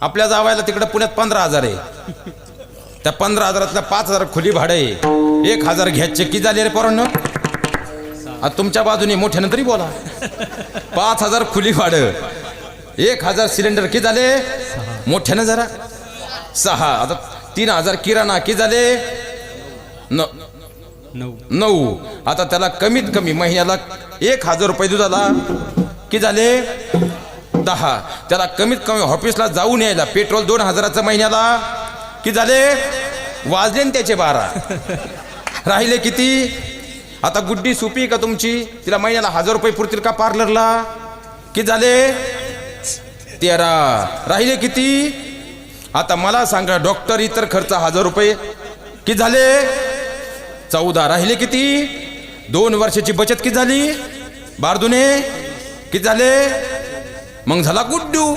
आपल्या जावायला तिकडे पुण्यात 15,000 आहे. त्या 15,000 5,000 खुली भाडं आहे. 1,000 घ्यायचे की झाले रे पोरांनो. तुमच्या बाजूने मोठ्यानं तरी बोला. 5,000 खुली भाडं, 1,000 सिलेंडर की झाले मोठ्यानं जरा 6. आता 3,000 किराणा की झाले 9. आता त्याला कमीत कमी महिन्याला 1,000 रुपये दुधाला की झाले 10. त्याला कमीत कमी ऑफिसला जाऊन यायला पेट्रोल 2,000चं महिन्याला की झाले वाजले त्याचे 12. राहिले किती. आता गुड्डी सुपी का तुमची, तिला महिन्याला 1,000 रुपये पुरतील का पार्लरला की झाले 13. राहिले किती. आता मला सांगा डॉक्टर इतर खर्च 1,000 रुपये की झाले 14. राहिले किती. 2 वर्षाची बचत किती झाली 12 दुने किती झाले. मग झाला गुड्डू.